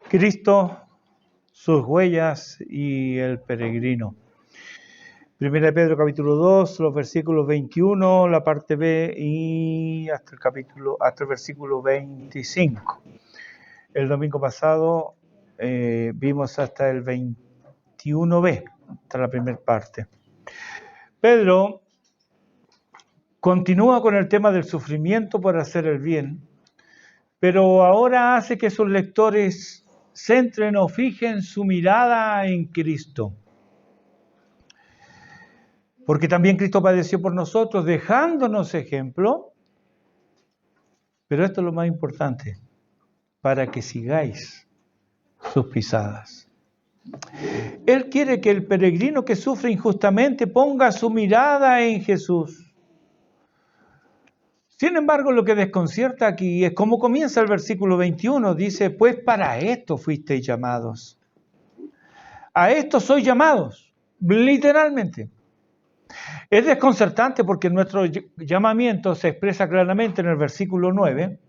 Cristo, sus huellas y el peregrino. Primera de Pedro capítulo 2, los versículos 21, la parte B y hasta el versículo 25. El domingo pasado vimos hasta el 21b, hasta la primera parte. Pedro continúa con el tema del sufrimiento por hacer el bien, pero ahora hace que sus lectores centren o fijen su mirada en Cristo. Porque también Cristo padeció por nosotros, dejándonos ejemplo, pero esto es lo más importante, para que sigáis sus pisadas. Él quiere que el peregrino que sufre injustamente ponga su mirada en Jesús. Sin embargo, lo que desconcierta aquí es cómo comienza el versículo 21. Dice, pues para esto fuisteis llamados. A esto sois llamados, literalmente. Es desconcertante porque nuestro llamamiento se expresa claramente en el versículo 9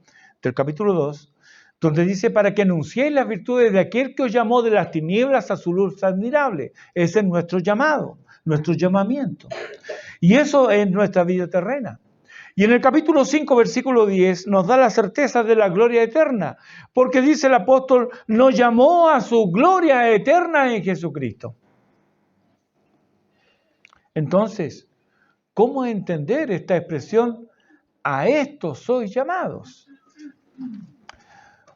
del capítulo 2, donde dice, para que anunciéis las virtudes de aquel que os llamó de las tinieblas a su luz admirable. Ese es nuestro llamado, nuestro llamamiento. Y eso es nuestra vida terrena. Y en el capítulo 5, versículo 10, nos da la certeza de la gloria eterna, porque dice el apóstol, nos llamó a su gloria eterna en Jesucristo. Entonces, ¿cómo entender esta expresión? A esto sois llamados.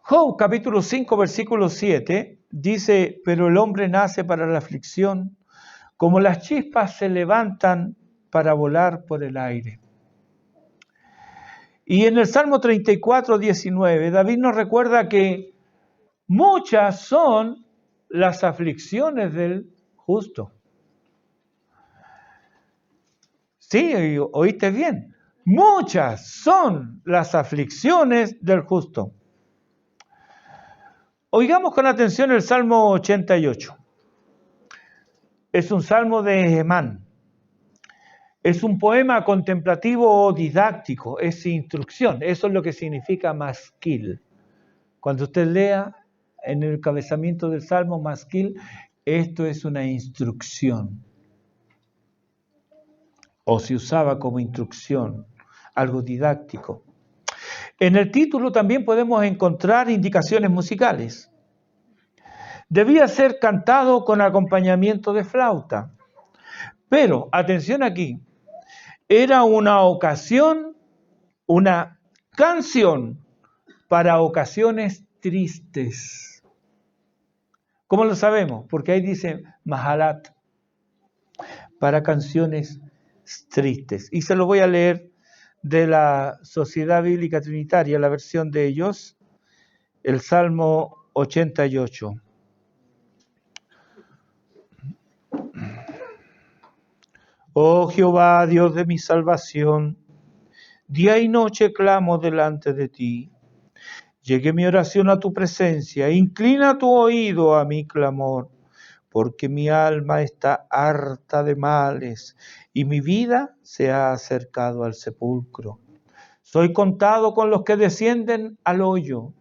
Job, capítulo 5, versículo 7, dice, pero el hombre nace para la aflicción, como las chispas se levantan para volar por el aire. Y en el Salmo 34, 19, David nos recuerda que muchas son las aflicciones del justo. Sí, oíste bien. Muchas son las aflicciones del justo. Oigamos con atención el Salmo 88. Es un salmo de Hemán. Es un poema contemplativo o didáctico, es instrucción. Eso es lo que significa masquil. Cuando usted lea en el encabezamiento del salmo masquil, esto es una instrucción. O se usaba como instrucción, algo didáctico. En el título también podemos encontrar indicaciones musicales. Debía ser cantado con acompañamiento de flauta. Pero, atención aquí, era una canción para ocasiones tristes. ¿Cómo lo sabemos? Porque ahí dice Mahalat, para canciones tristes. Y se lo voy a leer de la Sociedad Bíblica Trinitaria, la versión de ellos, el Salmo 88. Oh Jehová, Dios de mi salvación, día y noche clamo delante de ti. Llegue mi oración a tu presencia, inclina tu oído a mi clamor, porque mi alma está harta de males y mi vida se ha acercado al sepulcro. Soy contado con los que descienden al hoyo.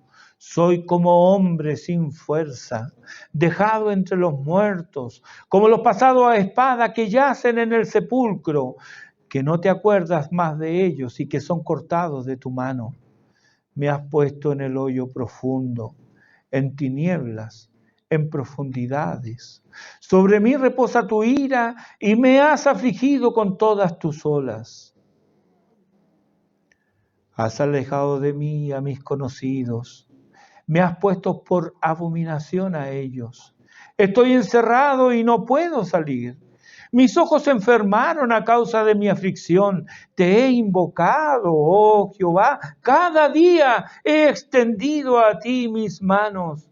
Soy como hombre sin fuerza, dejado entre los muertos, como los pasados a espada que yacen en el sepulcro, que no te acuerdas más de ellos y que son cortados de tu mano. Me has puesto en el hoyo profundo, en tinieblas, en profundidades. Sobre mí reposa tu ira y me has afligido con todas tus olas. Has alejado de mí a mis conocidos. Me has puesto por abominación a ellos. Estoy encerrado y no puedo salir. Mis ojos se enfermaron a causa de mi aflicción. Te he invocado, oh Jehová. Cada día he extendido a ti mis manos.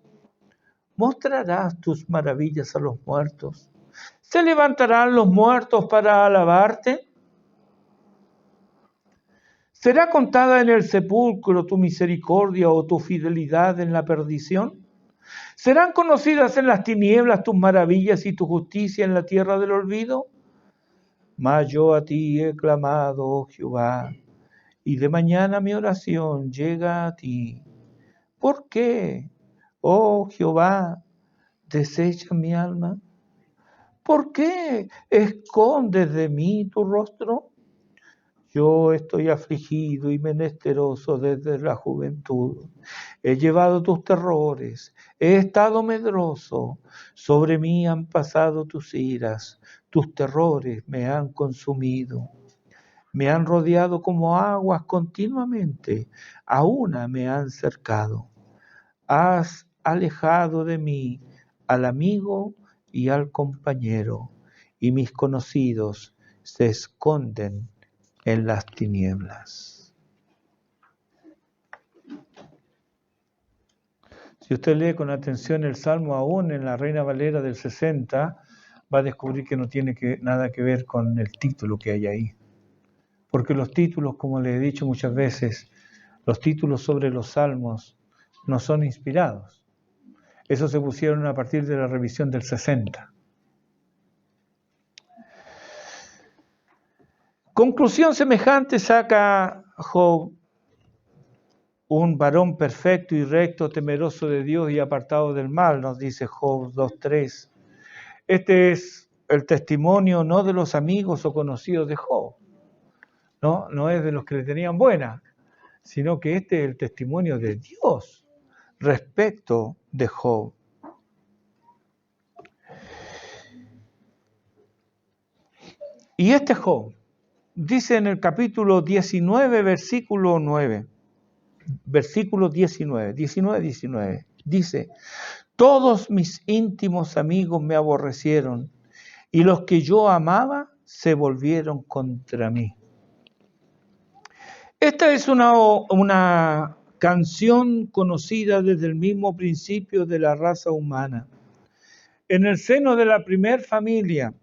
¿Mostrarás tus maravillas a los muertos? ¿Se levantarán los muertos para alabarte? ¿Será contada en el sepulcro tu misericordia o tu fidelidad en la perdición? ¿Serán conocidas en las tinieblas tus maravillas y tu justicia en la tierra del olvido? Mas yo a ti he clamado, oh Jehová, y de mañana mi oración llega a ti. ¿Por qué? Oh Jehová, desecha mi alma. ¿Por qué escondes de mí tu rostro? Yo estoy afligido y menesteroso desde la juventud. He llevado tus terrores, he estado medroso. Sobre mí han pasado tus iras, tus terrores me han consumido. Me han rodeado como aguas continuamente, a una me han cercado. Has alejado de mí al amigo y al compañero, y mis conocidos se esconden en las tinieblas. Si usted lee con atención el Salmo aún en la Reina Valera del 60, va a descubrir que no tiene nada que ver con el título que hay ahí. Porque los títulos, como le he dicho muchas veces, los títulos sobre los salmos no son inspirados. Esos se pusieron a partir de la revisión del 60. Conclusión semejante saca Job: un varón perfecto y recto, temeroso de Dios y apartado del mal, nos dice Job 2:3. Este es el testimonio no de los amigos o conocidos de Job, no es de los que le tenían buena, sino que este es el testimonio de Dios respecto de Job. Y este Job dice en el capítulo 19, versículo 9, versículo 19, dice: todos mis íntimos amigos me aborrecieron, y los que yo amaba se volvieron contra mí. Esta es una canción conocida desde el mismo principio de la raza humana. En el seno de la primer familia,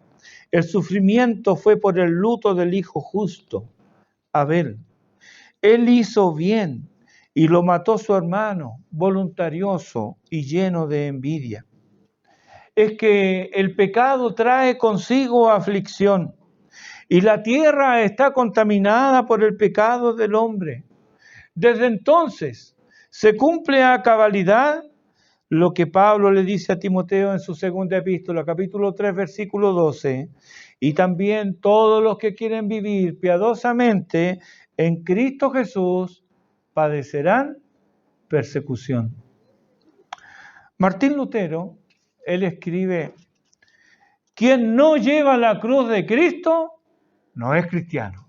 el sufrimiento fue por el luto del hijo justo, Abel. Él hizo bien y lo mató su hermano, voluntarioso y lleno de envidia. Es que el pecado trae consigo aflicción y la tierra está contaminada por el pecado del hombre. Desde entonces se cumple a cabalidad lo que Pablo le dice a Timoteo en su segunda epístola, capítulo 3, versículo 12, y también todos los que quieren vivir piadosamente en Cristo Jesús padecerán persecución. Martín Lutero, él escribe: quien no lleva la cruz de Cristo no es cristiano.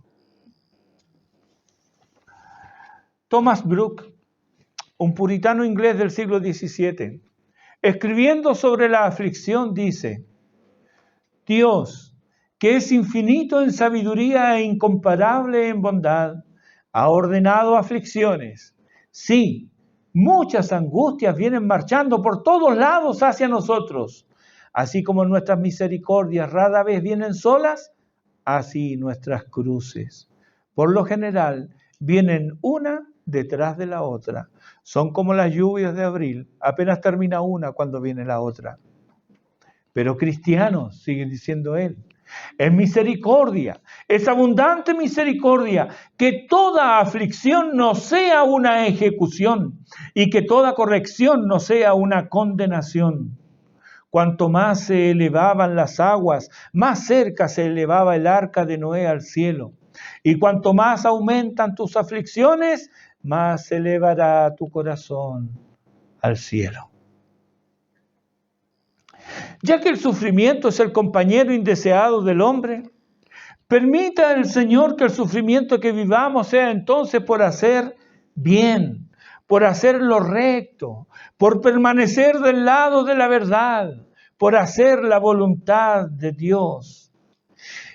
Thomas Brooke, un puritano inglés del siglo XVII, escribiendo sobre la aflicción, dice: Dios, que es infinito en sabiduría e incomparable en bondad, ha ordenado aflicciones. Sí, muchas angustias vienen marchando por todos lados hacia nosotros. Así como nuestras misericordias rara vez vienen solas, así nuestras cruces. Por lo general, vienen una detrás de la otra. Son como las lluvias de abril, apenas termina una cuando viene la otra. Pero cristianos, sigue diciendo él, es misericordia, es abundante misericordia, que toda aflicción no sea una ejecución y que toda corrección no sea una condenación. Cuanto más se elevaban las aguas, más cerca se elevaba el arca de Noé al cielo. Y cuanto más aumentan tus aflicciones, más se elevará tu corazón al cielo. Ya que el sufrimiento es el compañero indeseado del hombre, permita el Señor que el sufrimiento que vivamos sea entonces por hacer bien, por hacer lo recto, por permanecer del lado de la verdad, por hacer la voluntad de Dios.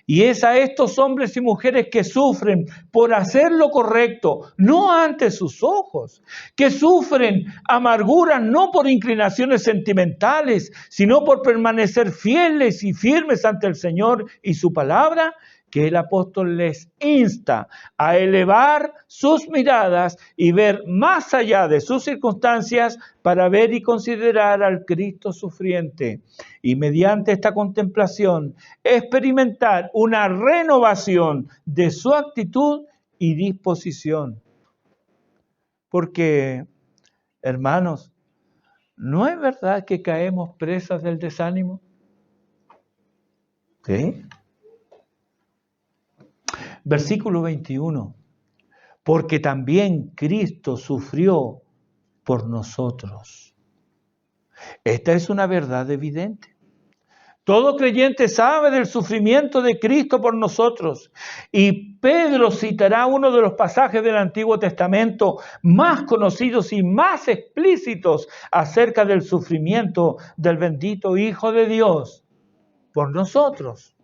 Y es a estos hombres y mujeres que sufren por hacer lo correcto, no ante sus ojos, que sufren amargura no por inclinaciones sentimentales, sino por permanecer fieles y firmes ante el Señor y su palabra, que el apóstol les insta a elevar sus miradas y ver más allá de sus circunstancias para ver y considerar al Cristo sufriente. Y mediante esta contemplación experimentar una renovación de su actitud y disposición. Porque, hermanos, ¿No es verdad que caemos presas del desánimo? ¿Sí? Versículo 21. Porque también Cristo sufrió por nosotros. Esta es una verdad evidente. Todo creyente sabe del sufrimiento de Cristo por nosotros. Y Pedro citará uno de los pasajes del Antiguo Testamento más conocidos y más explícitos acerca del sufrimiento del bendito Hijo de Dios por nosotros.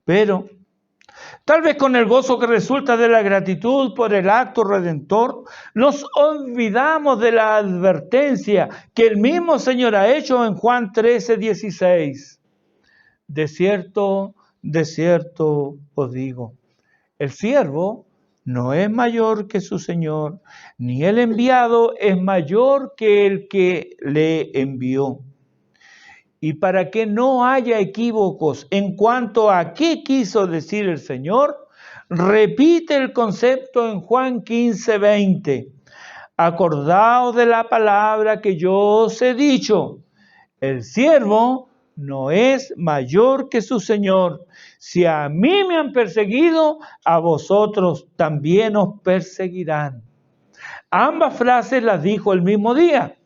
Pero tal vez con el gozo que resulta de la gratitud por el acto redentor, nos olvidamos de la advertencia que el mismo Señor ha hecho en Juan 13:16. De cierto os digo, el siervo no es mayor que su Señor, ni el enviado es mayor que el que le envió. Y para que no haya equívocos en cuanto a qué quiso decir el Señor, repite el concepto en Juan 15:20. Acordaos de la palabra que yo os he dicho. El siervo no es mayor que su Señor. Si a mí me han perseguido, a vosotros también os perseguirán. Ambas frases las dijo el mismo día.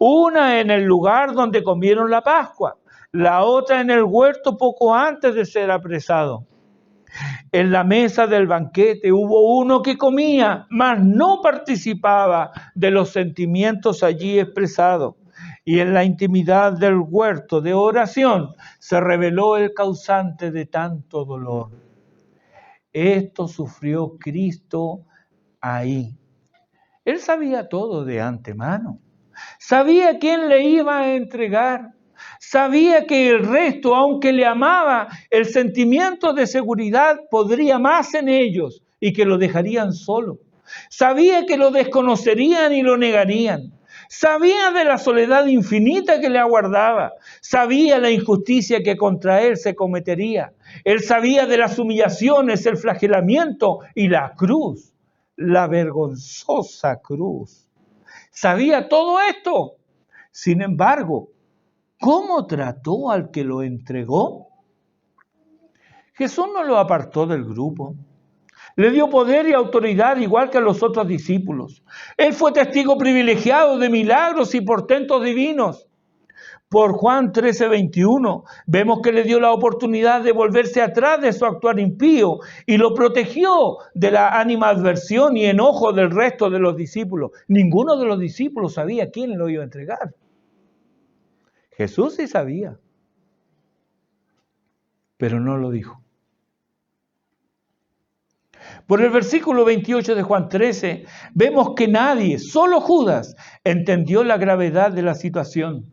Una en el lugar donde comieron la Pascua, la otra en el huerto poco antes de ser apresado. En la mesa del banquete hubo uno que comía, mas no participaba de los sentimientos allí expresados. Y en la intimidad del huerto de oración se reveló el causante de tanto dolor. Esto sufrió Cristo ahí. Él sabía todo de antemano. Sabía quién le iba a entregar. Sabía que el resto, aunque le amaba, el sentimiento de seguridad podría más en ellos y que lo dejarían solo. Sabía que lo desconocerían y lo negarían. Sabía de la soledad infinita que le aguardaba. Sabía la injusticia que contra él se cometería. Él sabía de las humillaciones, el flagelamiento y la cruz, la vergonzosa cruz. Sabía todo esto. Sin embargo, ¿cómo trató al que lo entregó? Jesús no lo apartó del grupo. Le dio poder y autoridad igual que a los otros discípulos. Él fue testigo privilegiado de milagros y portentos divinos. Por Juan 13:21 vemos que le dio la oportunidad de volverse atrás de su actuar impío y lo protegió de la animadversión y enojo del resto de los discípulos. Ninguno de los discípulos sabía quién lo iba a entregar. Jesús sí sabía, pero no lo dijo. Por el versículo 28 de Juan 13 vemos que nadie, solo Judas, entendió la gravedad de la situación.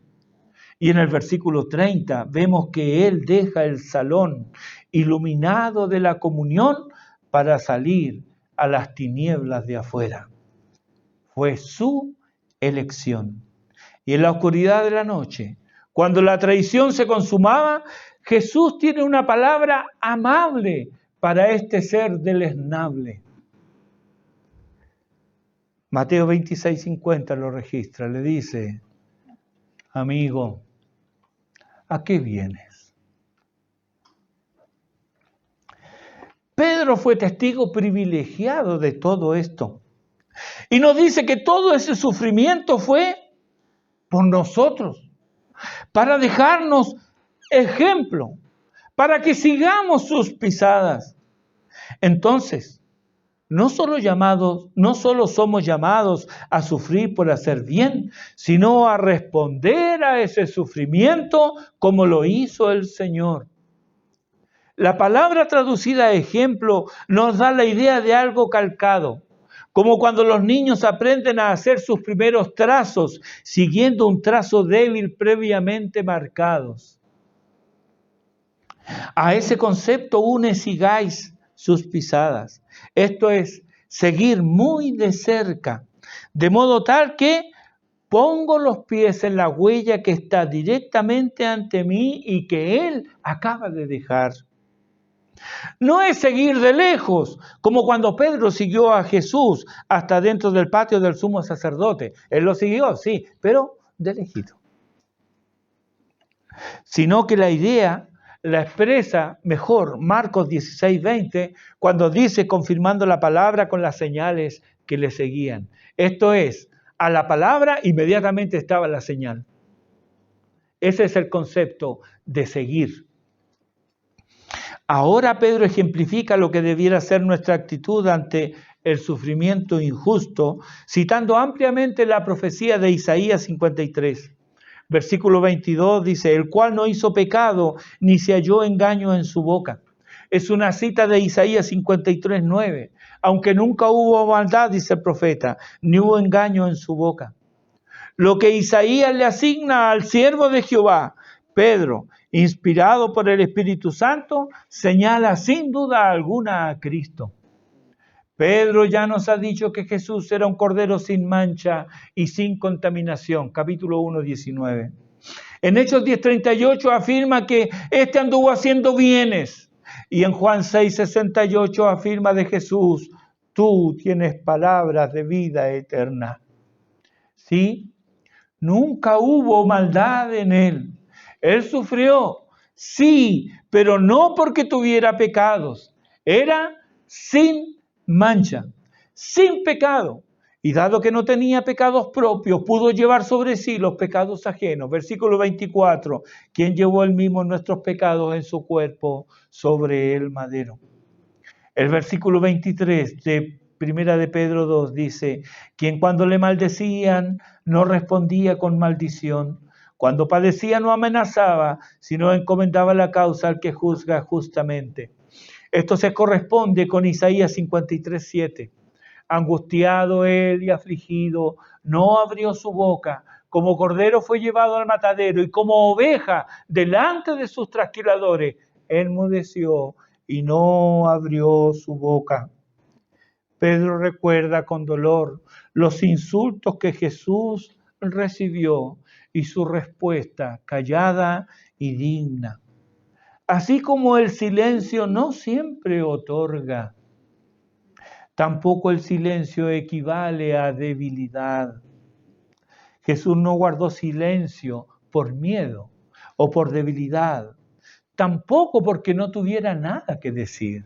Y en el versículo 30 vemos que él deja el salón iluminado de la comunión para salir a las tinieblas de afuera. Fue su elección. Y en la oscuridad de la noche, cuando la traición se consumaba, Jesús tiene una palabra amable para este ser deleznable. Mateo 26:50 lo registra, le dice: amigo, ¿a qué vienes? Pedro fue testigo privilegiado de todo esto. Y nos dice que todo ese sufrimiento fue por nosotros, para dejarnos ejemplo, para que sigamos sus pisadas. Entonces, no solo somos llamados a sufrir por hacer bien, sino a responder a ese sufrimiento como lo hizo el Señor. La palabra traducida a ejemplo nos da la idea de algo calcado, como cuando los niños aprenden a hacer sus primeros trazos, siguiendo un trazo débil previamente marcados. A ese concepto une sigáis sus pisadas. Esto es, seguir muy de cerca, de modo tal que pongo los pies en la huella que está directamente ante mí y que Él acaba de dejar. No es seguir de lejos, como cuando Pedro siguió a Jesús hasta dentro del patio del sumo sacerdote. Él lo siguió, sí, pero de lejito. Sino que la idea la expresa mejor Marcos 16:20, cuando dice, confirmando la palabra con las señales que le seguían. Esto es, a la palabra inmediatamente estaba la señal. Ese es el concepto de seguir. Ahora Pedro ejemplifica lo que debiera ser nuestra actitud ante el sufrimiento injusto, citando ampliamente la profecía de Isaías 53. Versículo 22 dice, el cual no hizo pecado, ni se halló engaño en su boca. Es una cita de Isaías 53:9. Aunque nunca hubo maldad, dice el profeta, ni hubo engaño en su boca. Lo que Isaías le asigna al siervo de Jehová, Pedro, inspirado por el Espíritu Santo, señala sin duda alguna a Cristo. Pedro ya nos ha dicho que Jesús era un cordero sin mancha y sin contaminación, capítulo 1, 19. En Hechos 10:38 afirma que éste anduvo haciendo bienes. Y en Juan 6:68 afirma de Jesús, tú tienes palabras de vida eterna. ¿Sí? Nunca hubo maldad en él. Él sufrió, sí, pero no porque tuviera pecados. Era sin mancha, sin pecado. Y dado que no tenía pecados propios, pudo llevar sobre sí los pecados ajenos. Versículo 24, quien llevó él mismo nuestros pecados en su cuerpo sobre el madero. El versículo 23 de Primera de Pedro 2 dice, quien cuando le maldecían no respondía con maldición, cuando padecía no amenazaba, sino encomendaba la causa al que juzga justamente. Esto se corresponde con Isaías 53:7. Angustiado él y afligido, no abrió su boca, como cordero fue llevado al matadero y como oveja delante de sus trasquiladores, enmudeció y no abrió su boca. Pedro recuerda con dolor los insultos que Jesús recibió y su respuesta callada y digna. Así como el silencio no siempre otorga, tampoco el silencio equivale a debilidad. Jesús no guardó silencio por miedo o por debilidad, tampoco porque no tuviera nada que decir.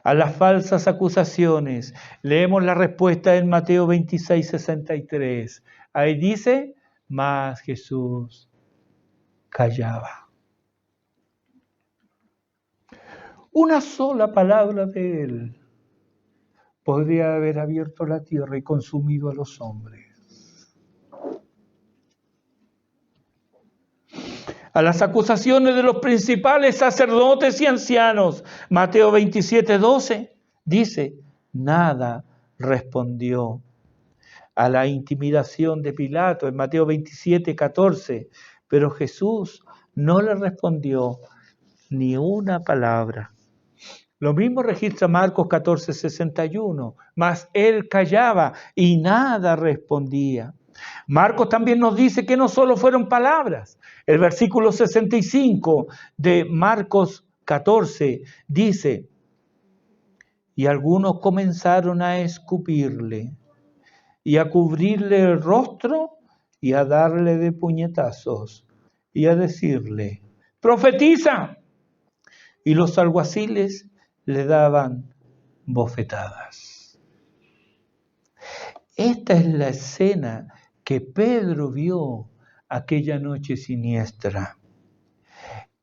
A las falsas acusaciones leemos la respuesta en Mateo 26:63. Ahí dice, mas Jesús callaba. Una sola palabra de él podría haber abierto la tierra y consumido a los hombres. A las acusaciones de los principales sacerdotes y ancianos, Mateo 27:12, dice, nada respondió. A la intimidación de Pilato, en Mateo 27:14, pero Jesús no le respondió ni una palabra. Lo mismo registra Marcos 14:61, mas él callaba y nada respondía. Marcos también nos dice que no solo fueron palabras. El versículo 65 de Marcos 14 dice, y algunos comenzaron a escupirle y a cubrirle el rostro y a darle de puñetazos y a decirle, profetiza. Y los alguaciles le daban bofetadas. Esta es la escena que Pedro vio aquella noche siniestra.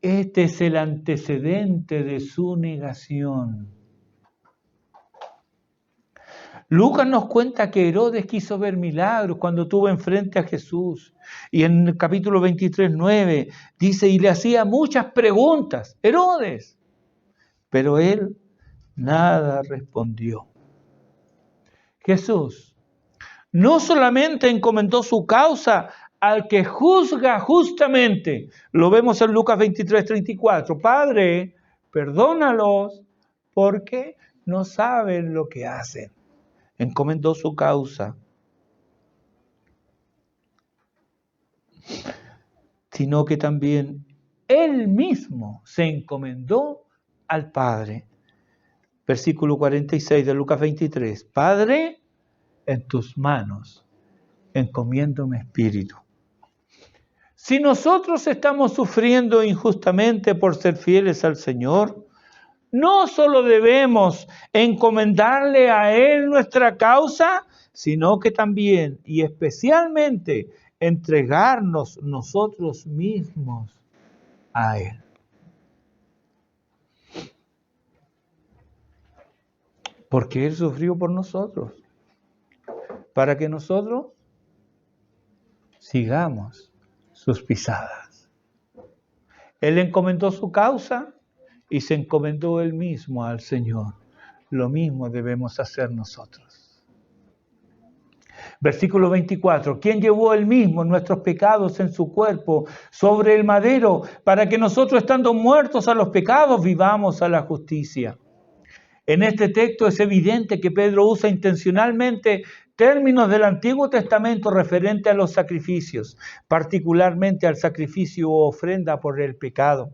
Este es el antecedente de su negación. Lucas nos cuenta que Herodes quiso ver milagros cuando tuvo enfrente a Jesús. Y en el capítulo 23:9 dice, y le hacía muchas preguntas, Herodes. Pero él nada respondió. Jesús no solamente encomendó su causa al que juzga justamente, lo vemos en Lucas 23:34, Padre, perdónalos porque no saben lo que hacen. Encomendó su causa, sino que también Él mismo se encomendó al Padre. Versículo 46 de Lucas 23. Padre, en tus manos encomiendo mi espíritu. Si nosotros estamos sufriendo injustamente por ser fieles al Señor, no solo debemos encomendarle a Él nuestra causa, sino que también y especialmente entregarnos nosotros mismos a Él. Porque Él sufrió por nosotros, para que nosotros sigamos sus pisadas. Él encomendó su causa y se encomendó Él mismo al Señor. Lo mismo debemos hacer nosotros. Versículo 24. ¿Quién llevó Él mismo nuestros pecados en su cuerpo sobre el madero, para que nosotros, estando muertos a los pecados, vivamos a la justicia? En este texto es evidente que Pedro usa intencionalmente términos del Antiguo Testamento referente a los sacrificios, particularmente al sacrificio o ofrenda por el pecado.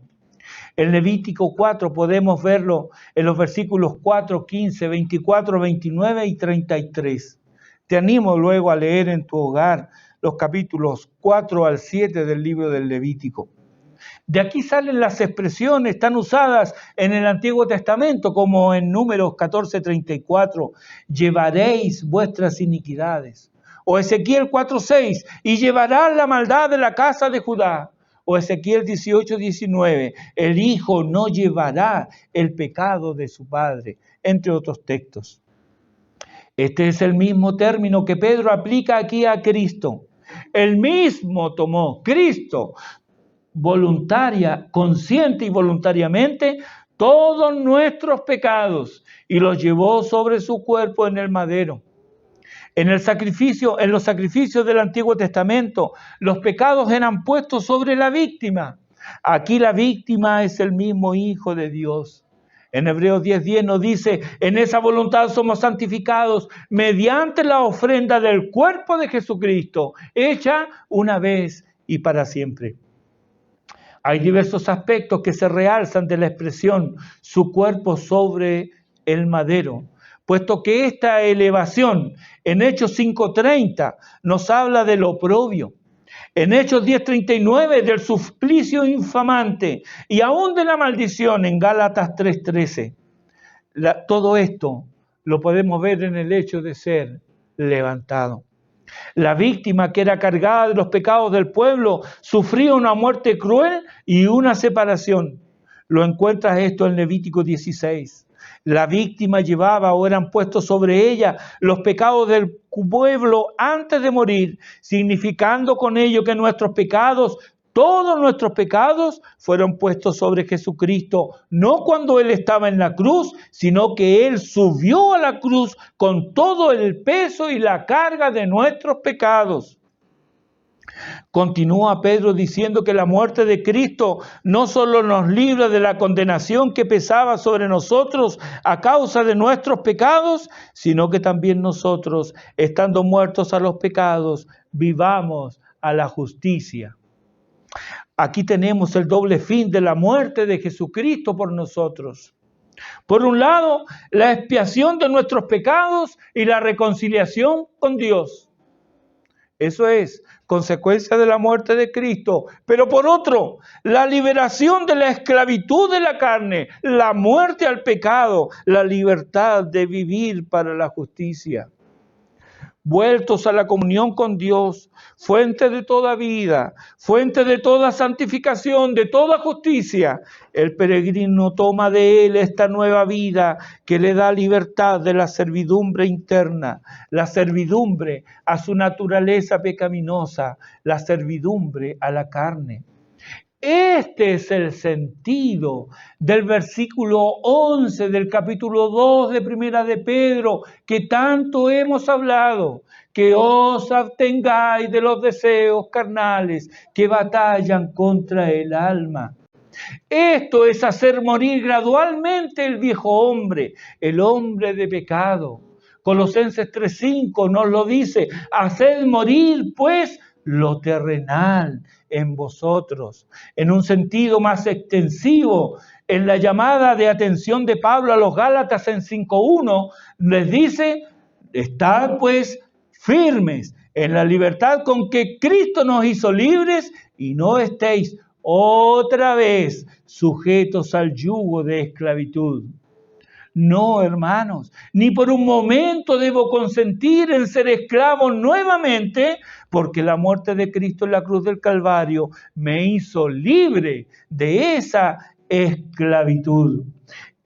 En Levítico 4 podemos verlo en los versículos 4, 15, 24, 29 y 33. Te animo luego a leer en tu hogar los capítulos 4 al 7 del libro del Levítico. De aquí salen las expresiones tan usadas en el Antiguo Testamento como en Números 14:34, llevaréis vuestras iniquidades. O Ezequiel 4:6, y llevarás la maldad de la casa de Judá. O Ezequiel 18:19, el hijo no llevará el pecado de su padre, entre otros textos. Este es el mismo término que Pedro aplica aquí a Cristo. Él mismo tomó, Cristo, consciente y voluntariamente, todos nuestros pecados y los llevó sobre su cuerpo en el madero. En los sacrificios del Antiguo Testamento, los pecados eran puestos sobre la víctima. Aquí la víctima es el mismo Hijo de Dios. En Hebreos 10:10 nos dice, en esa voluntad somos santificados mediante la ofrenda del cuerpo de Jesucristo, hecha una vez y para siempre. Hay diversos aspectos que se realzan de la expresión su cuerpo sobre el madero, puesto que esta elevación en Hechos 5:30 nos habla del oprobio, en Hechos 10:39 del suplicio infamante y aún de la maldición en Gálatas 3:13. Todo esto lo podemos ver en el hecho de ser levantado. La víctima, que era cargada de los pecados del pueblo, sufría una muerte cruel y una separación. Lo encuentras esto en Levítico 16. La víctima llevaba o eran puestos sobre ella los pecados del pueblo antes de morir, significando con ello que todos nuestros pecados fueron puestos sobre Jesucristo, no cuando Él estaba en la cruz, sino que Él subió a la cruz con todo el peso y la carga de nuestros pecados. Continúa Pedro diciendo que la muerte de Cristo no solo nos libra de la condenación que pesaba sobre nosotros a causa de nuestros pecados, sino que también nosotros, estando muertos a los pecados, vivamos a la justicia. Aquí tenemos el doble fin de la muerte de Jesucristo por nosotros. Por un lado, la expiación de nuestros pecados y la reconciliación con Dios. Eso es consecuencia de la muerte de Cristo. Pero por otro, la liberación de la esclavitud de la carne, la muerte al pecado, la libertad de vivir para la justicia. Vueltos a la comunión con Dios, fuente de toda vida, fuente de toda santificación, de toda justicia, el peregrino toma de Él esta nueva vida que le da libertad de la servidumbre interna, la servidumbre a su naturaleza pecaminosa, la servidumbre a la carne. Este es el sentido del versículo 11 del capítulo 2 de Primera de Pedro, que tanto hemos hablado, que os abstengáis de los deseos carnales que batallan contra el alma. Esto es hacer morir gradualmente el viejo hombre, el hombre de pecado. Colosenses 3:5 nos lo dice, haced morir pues lo terrenal en vosotros. En un sentido más extensivo, en la llamada de atención de Pablo a los Gálatas en 5:1, les dice, estad pues firmes en la libertad con que Cristo nos hizo libres y no estéis otra vez sujetos al yugo de esclavitud. No, hermanos, ni por un momento debo consentir en ser esclavo nuevamente, porque la muerte de Cristo en la cruz del Calvario me hizo libre de esa esclavitud.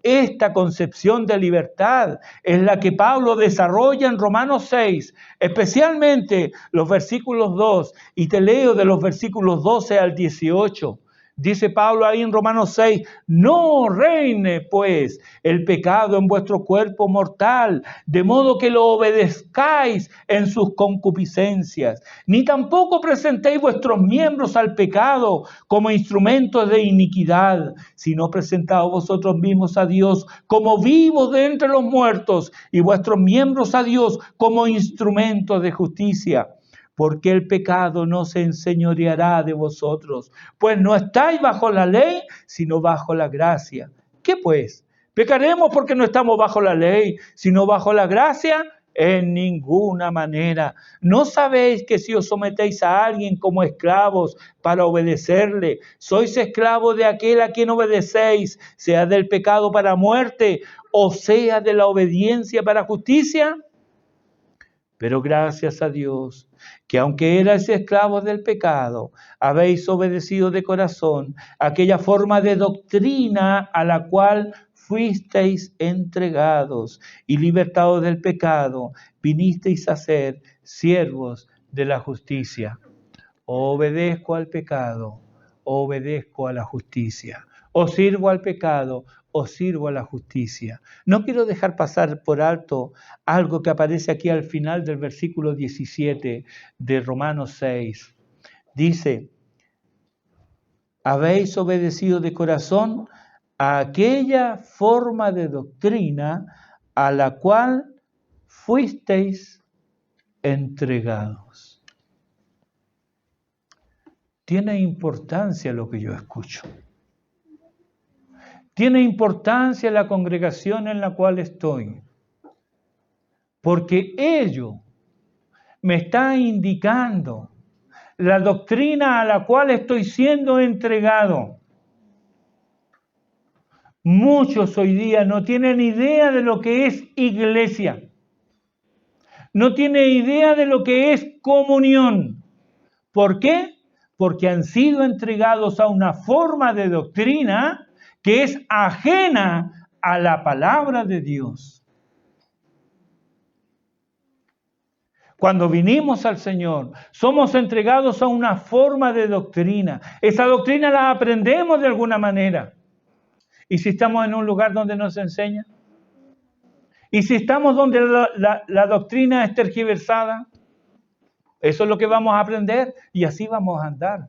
Esta concepción de libertad es la que Pablo desarrolla en Romanos 6, especialmente los versículos 2, y te leo de los versículos 12 al 18. Dice Pablo ahí en Romanos 6, no reine pues el pecado en vuestro cuerpo mortal, de modo que lo obedezcáis en sus concupiscencias, ni tampoco presentéis vuestros miembros al pecado como instrumentos de iniquidad, sino presentaos vosotros mismos a Dios como vivos de entre los muertos y vuestros miembros a Dios como instrumentos de justicia. Porque el pecado no se enseñoreará de vosotros, pues no estáis bajo la ley, sino bajo la gracia. ¿Qué pues? ¿Pecaremos porque no estamos bajo la ley, sino bajo la gracia? En ninguna manera. ¿No sabéis que si os sometéis a alguien como esclavos para obedecerle, sois esclavos de aquel a quien obedecéis, sea del pecado para muerte, o sea de la obediencia para justicia? Pero gracias a Dios, que aunque erais esclavos del pecado, habéis obedecido de corazón aquella forma de doctrina a la cual fuisteis entregados, y libertados del pecado, vinisteis a ser siervos de la justicia. Obedezco al pecado, obedezco a la justicia. O sirvo al pecado, o sirvo a la justicia. No quiero dejar pasar por alto algo que aparece aquí al final del versículo 17 de Romanos 6. Dice, habéis obedecido de corazón a aquella forma de doctrina a la cual fuisteis entregados. Tiene importancia lo que yo escucho. Tiene importancia la congregación en la cual estoy, porque ello me está indicando la doctrina a la cual estoy siendo entregado. Muchos hoy día no tienen idea de lo que es iglesia, no tienen idea de lo que es comunión. ¿Por qué? Porque han sido entregados a una forma de doctrina que es ajena a la palabra de Dios. Cuando vinimos al Señor, somos entregados a una forma de doctrina. Esa doctrina la aprendemos de alguna manera. ¿Y si estamos en un lugar donde nos enseña? ¿Y si estamos donde la doctrina es tergiversada? Eso es lo que vamos a aprender y así vamos a andar.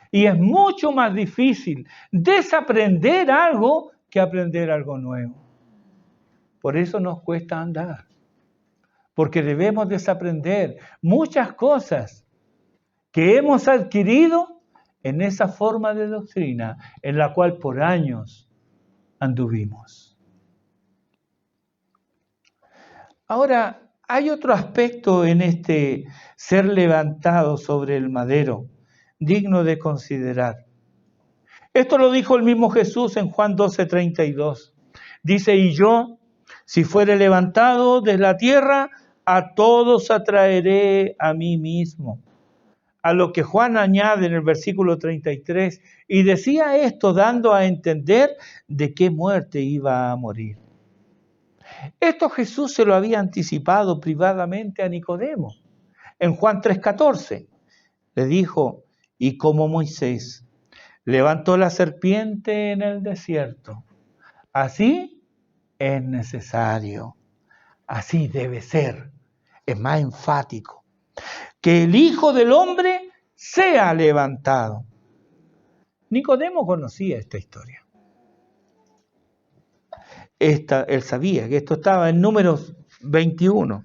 Y es mucho más difícil desaprender algo que aprender algo nuevo. Por eso nos cuesta andar. Porque debemos desaprender muchas cosas que hemos adquirido en esa forma de doctrina en la cual por años anduvimos. Ahora, hay otro aspecto en este ser levantado sobre el madero digno de considerar. Esto lo dijo el mismo Jesús en Juan 12:32. Dice, y yo, si fuere levantado de la tierra, a todos atraeré a mí mismo. A lo que Juan añade en el versículo 33, y decía esto dando a entender de qué muerte iba a morir. Esto Jesús se lo había anticipado privadamente a Nicodemo. En Juan 3:14 le dijo, y como Moisés levantó la serpiente en el desierto, así es necesario, así debe ser, es más enfático, que el Hijo del Hombre sea levantado. Nicodemo conocía esta historia. Él sabía que esto estaba en Números 21.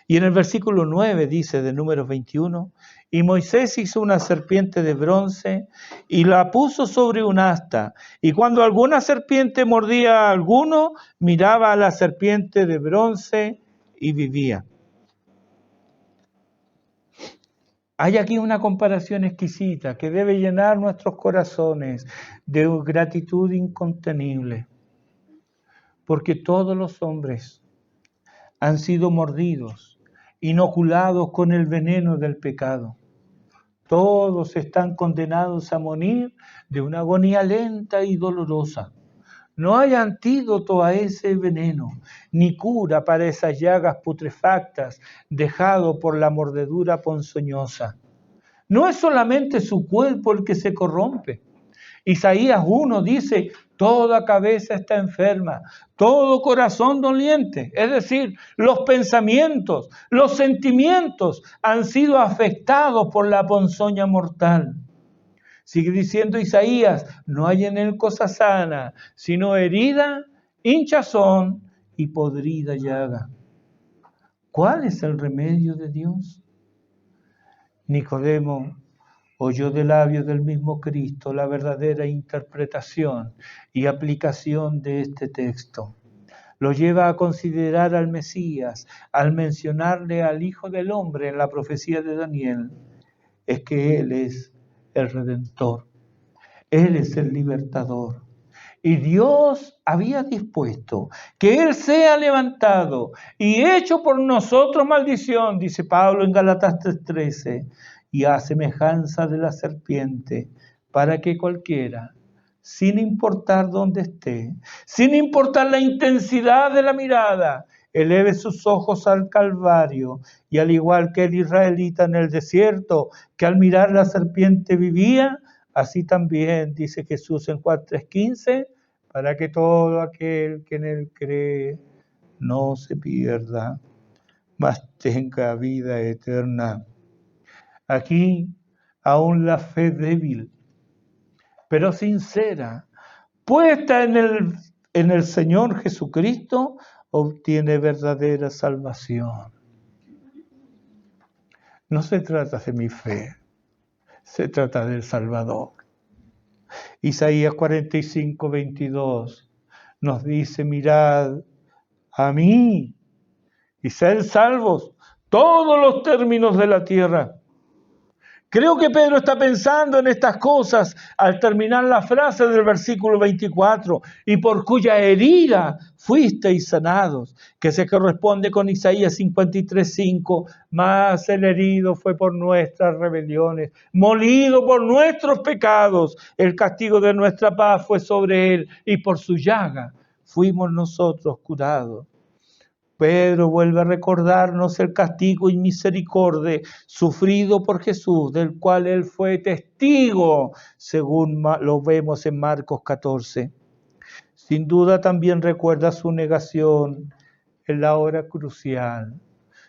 Y en el versículo 9 dice de Números 21, y Moisés hizo una serpiente de bronce y la puso sobre un asta. Y cuando alguna serpiente mordía a alguno, miraba a la serpiente de bronce y vivía. Hay aquí una comparación exquisita que debe llenar nuestros corazones de gratitud incontenible. Porque todos los hombres han sido mordidos, inoculados con el veneno del pecado. Todos están condenados a morir de una agonía lenta y dolorosa. No hay antídoto a ese veneno, ni cura para esas llagas putrefactas dejado por la mordedura ponzoñosa. No es solamente su cuerpo el que se corrompe. Isaías 1 dice, toda cabeza está enferma, todo corazón doliente. Es decir, los pensamientos, los sentimientos han sido afectados por la ponzoña mortal. Sigue diciendo Isaías, no hay en él cosa sana, sino herida, hinchazón y podrida llaga. ¿Cuál es el remedio de Dios? Nicodemo oyó de labios del mismo Cristo la verdadera interpretación y aplicación de este texto. Lo lleva a considerar al Mesías al mencionarle al Hijo del Hombre en la profecía de Daniel. Es que Él es el Redentor, Él es el Libertador. Y Dios había dispuesto que Él sea levantado y hecho por nosotros maldición, dice Pablo en Gálatas 3:13, y a semejanza de la serpiente, para que cualquiera, sin importar dónde esté, sin importar la intensidad de la mirada, eleve sus ojos al Calvario, y al igual que el israelita en el desierto, que al mirar la serpiente vivía, así también, dice Jesús en Juan 3:15, para que todo aquel que en él cree no se pierda, mas tenga vida eterna. Aquí aún la fe débil, pero sincera, puesta en el Señor Jesucristo, obtiene verdadera salvación. No se trata de mi fe, se trata del Salvador. Isaías 45:22 nos dice, mirad a mí y sed salvos todos los términos de la tierra. Creo que Pedro está pensando en estas cosas al terminar la frase del versículo 24, y por cuya herida fuisteis sanados, que se corresponde con Isaías 53:5, mas el herido fue por nuestras rebeliones, molido por nuestros pecados, el castigo de nuestra paz fue sobre él, y por su llaga fuimos nosotros curados. Pedro vuelve a recordarnos el castigo y misericordia sufrido por Jesús, del cual él fue testigo, según lo vemos en Marcos 14. Sin duda también recuerda su negación en la hora crucial,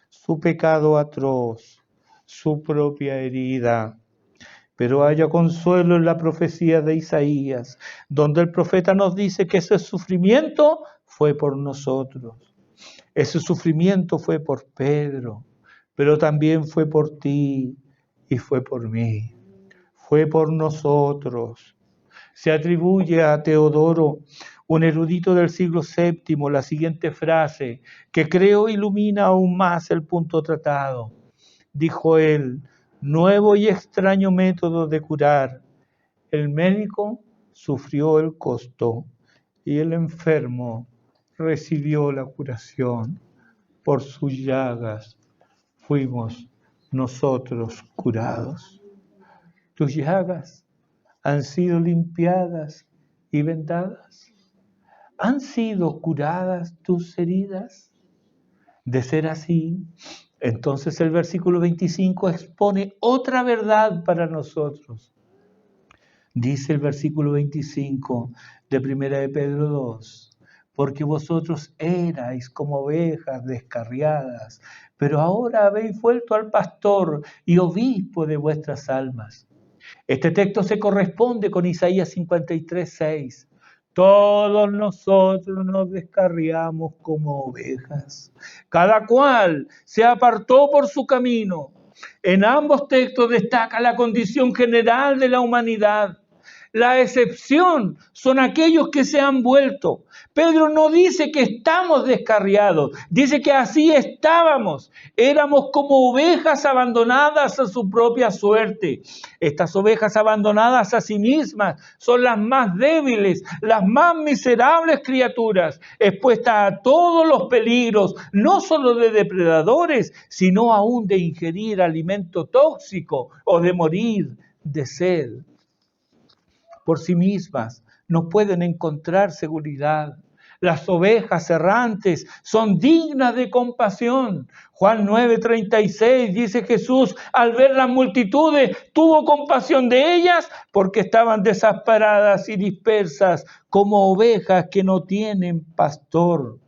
su pecado atroz, su propia herida. Pero haya consuelo en la profecía de Isaías, donde el profeta nos dice que ese sufrimiento fue por nosotros. Ese sufrimiento fue por Pedro, pero también fue por ti y fue por mí. Fue por nosotros. Se atribuye a Teodoro, un erudito del siglo VII, la siguiente frase, que creo ilumina aún más el punto tratado. Dijo él, nuevo y extraño método de curar. El médico sufrió el costo y el enfermo recibió la curación. Por sus llagas fuimos nosotros curados. Tus llagas han sido limpiadas y vendadas. ¿Han sido curadas tus heridas? De ser así, entonces el versículo 25 expone otra verdad para nosotros. Dice el versículo 25 de 1 de Pedro 2. Porque vosotros erais como ovejas descarriadas, pero ahora habéis vuelto al pastor y obispo de vuestras almas. Este texto se corresponde con Isaías 53:6. Todos nosotros nos descarriamos como ovejas. Cada cual se apartó por su camino. En ambos textos destaca la condición general de la humanidad. La excepción son aquellos que se han vuelto. Pedro no dice que estamos descarriados, dice que así estábamos. Éramos como ovejas abandonadas a su propia suerte. Estas ovejas abandonadas a sí mismas son las más débiles, las más miserables criaturas, expuestas a todos los peligros, no solo de depredadores, sino aún de ingerir alimento tóxico o de morir de sed. Por sí mismas no pueden encontrar seguridad. Las ovejas errantes son dignas de compasión. Juan 9:36 dice Jesús, al ver las multitudes, tuvo compasión de ellas porque estaban desamparadas y dispersas como ovejas que no tienen pastor.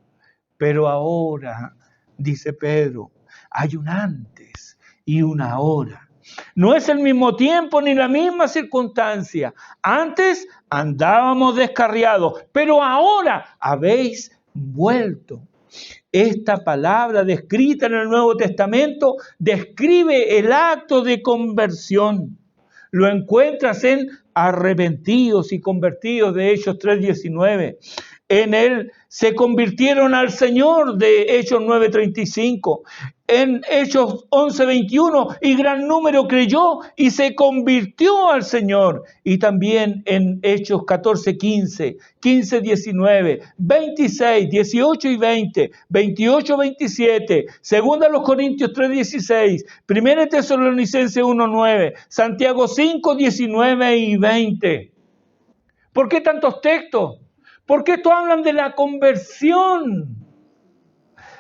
Pero ahora, dice Pedro, hay un antes y una ahora. No es el mismo tiempo ni la misma circunstancia. Antes andábamos descarriados, pero ahora habéis vuelto. Esta palabra descrita en el Nuevo Testamento describe el acto de conversión. Lo encuentras en arrepentidos y convertidos de Hechos 3:19. En él se convirtieron al Señor de Hechos 9:35. En Hechos 11:21, y gran número creyó y se convirtió al Señor. Y también en Hechos 14:15, 15:19, 26, 18 y 20, 28, 27, segunda los Corintios 3:16, primera Tesalonicenses 1:9, Santiago 5:19 y 20. ¿Por qué tantos textos? Porque estos hablan de la conversión.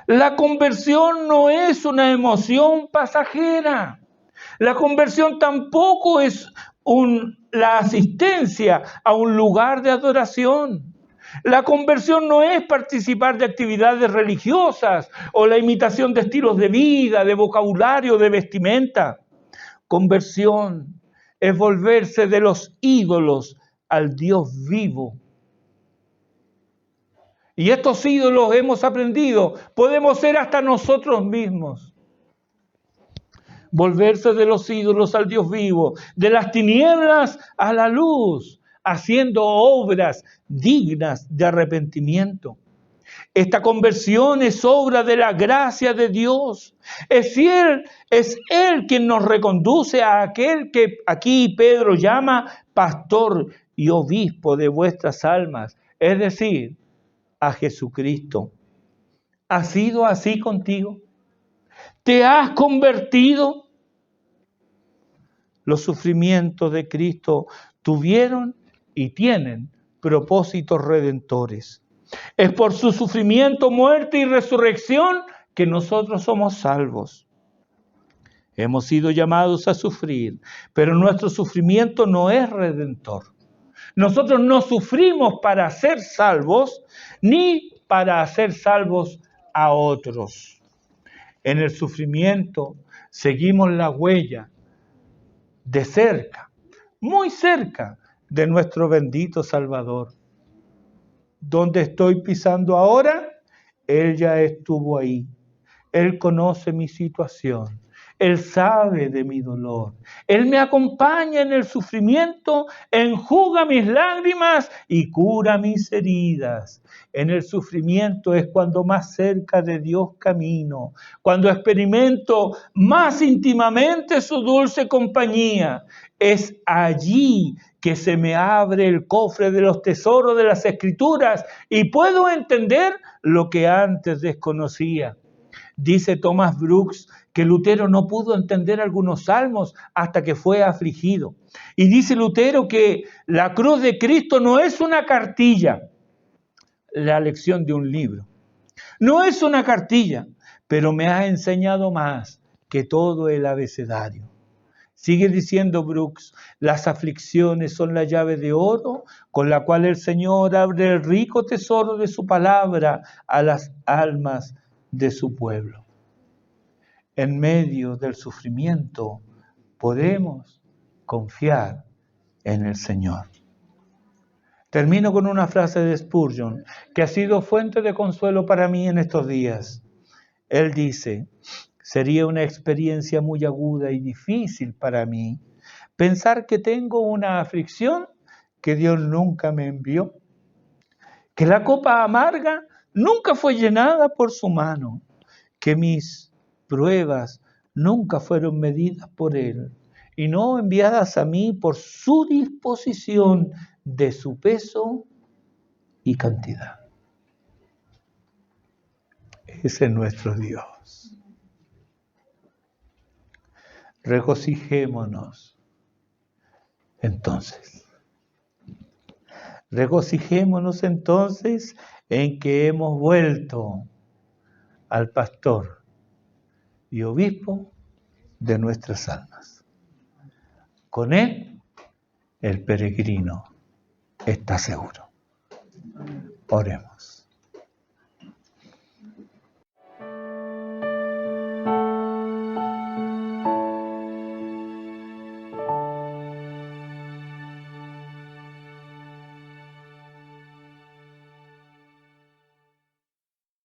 La conversión no es una emoción pasajera. La conversión tampoco es la asistencia a un lugar de adoración. La conversión no es participar de actividades religiosas o la imitación de estilos de vida, de vocabulario, de vestimenta. Conversión es volverse de los ídolos al Dios vivo. Y estos ídolos hemos aprendido, podemos ser hasta nosotros mismos. Volverse de los ídolos al Dios vivo, de las tinieblas a la luz, haciendo obras dignas de arrepentimiento. Esta conversión es obra de la gracia de Dios. Es Él quien nos reconduce a aquel que aquí Pedro llama pastor y obispo de vuestras almas, es decir, a Jesucristo. ¿Ha sido así contigo? ¿Te has convertido? Los sufrimientos de Cristo tuvieron y tienen propósitos redentores. Es por su sufrimiento, muerte y resurrección que nosotros somos salvos. Hemos sido llamados a sufrir, pero nuestro sufrimiento no es redentor. Nosotros no sufrimos para ser salvos, ni para hacer salvos a otros. En el sufrimiento seguimos la huella de cerca, muy cerca de nuestro bendito Salvador. ¿Dónde estoy pisando ahora? Él ya estuvo ahí. Él conoce mi situación. Él sabe de mi dolor. Él me acompaña en el sufrimiento, enjuga mis lágrimas y cura mis heridas. En el sufrimiento es cuando más cerca de Dios camino, cuando experimento más íntimamente su dulce compañía. Es allí que se me abre el cofre de los tesoros de las Escrituras y puedo entender lo que antes desconocía. Dice Thomas Brooks que Lutero no pudo entender algunos salmos hasta que fue afligido. Y dice Lutero que la cruz de Cristo no es una cartilla, la lección de un libro. No es una cartilla, pero me ha enseñado más que todo el abecedario. Sigue diciendo Brooks, las aflicciones son la llave de oro con la cual el Señor abre el rico tesoro de su palabra a las almas de su pueblo. En medio del sufrimiento podemos confiar en el Señor. Termino con una frase de Spurgeon, que ha sido fuente de consuelo para mí en estos días. Él dice: sería una experiencia muy aguda y difícil para mí pensar que tengo una aflicción que Dios nunca me envió, que la copa amarga nunca fue llenada por su mano, que mis pruebas nunca fueron medidas por Él y no enviadas a mí por su disposición de su peso y cantidad. Ese es nuestro Dios. Regocijémonos entonces. Regocijémonos entonces en que hemos vuelto al pastor y obispo de nuestras almas. Con él, el peregrino está seguro. Oremos.